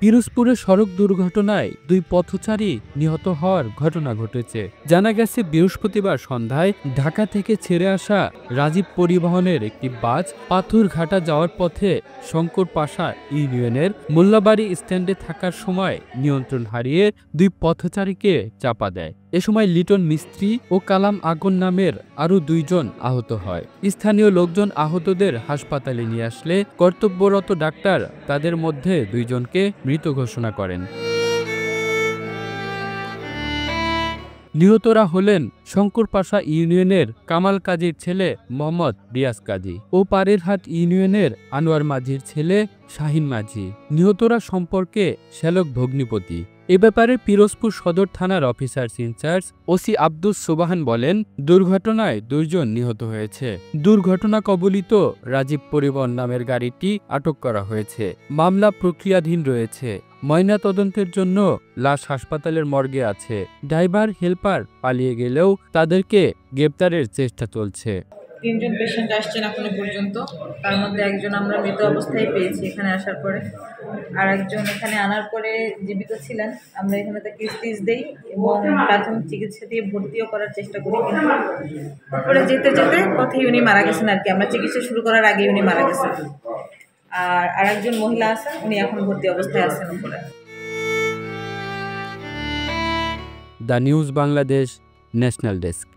পিরোজপুরে সড়ক দুর্ঘটনায় 2 পথচারী নিহত হওয়ার ঘটনা ঘটেছে। জানা গেছে বৃহস্পতিবার সন্ধ্যায় ঢাকা থেকে ছেড়ে আসা রাজীব পরিবহনের একটি বাস পাথরঘাটা যাওয়ার পথে শঙ্কর পাশা ইউনিয়নের মোল্লাবাড়ি স্ট্যান্ডে থাকার সময় নিয়ন্ত্রণ হারিয়ে 2 পথচারীকে চাপা দেয়। এ সময় লিটন মিস্ত্রি ও কালাম আগুন নামের আরও 2 জন আহত হয়। স্থানীয় লোকজন আহতদের হাসপাতালে নিয়ে আসলে কর্তব্যরত ডাক্তার তাদের মধ্যে 2 জনকে মৃত ঘোষণা করেন। নিহতরা হলেন শঙ্করপাশা ইউনিয়নের কামাল কাজীর ছেলে মোহাম্মদ রিয়াজ কাজী ও পারেরহাট ইউনিয়নের আনোয়ার মাঝির ছেলে শাহিন মাঝি। নিহতরা সম্পর্কে শ্যালক ভগ্নিপতি। এ ব্যাপারে পিরোজপুর সদর থানার অফিসার ইনচার্জ ওসি আব্দুস সোবাহান বলেন, দুর্ঘটনায় 2 জন নিহত হয়েছে। দুর্ঘটনা কবলিত রাজীব পরিবহন নামের গাড়িটি আটক করা হয়েছে। মামলা প্রক্রিয়াধীন রয়েছে। ময়নাতদন্তের জন্য লাশ হাসপাতালের মর্গে আছে। ড্রাইভার হেলপার পালিয়ে গেলেও তাদেরকে গ্রেপ্তারের চেষ্টা চলছে। 3 জন পেশেন্ট আসছেন এখনো পর্যন্ত। তার মধ্যে একজন আমরা মৃত অবস্থায় পেয়েছি এখানে আসার পরে, আর একজন এখানে আনার পরে জীবিত ছিলেন। আমরা এখানে তাকে স্টিচ দেই এবং প্রাথমিক চিকিৎসা দিয়ে ভর্তিও করার চেষ্টা করি, কিন্তু তারপরে যেতে যেতে পথে উনি মারা গেছেন আর কি। আমরা চিকিৎসা শুরু করার আগে উনি মারা গেছেন। আর আরেকজন মহিলা আছেন, উনি এখন ভর্তি অবস্থায় আছেন উপরে। The news Bangladesh, national desk.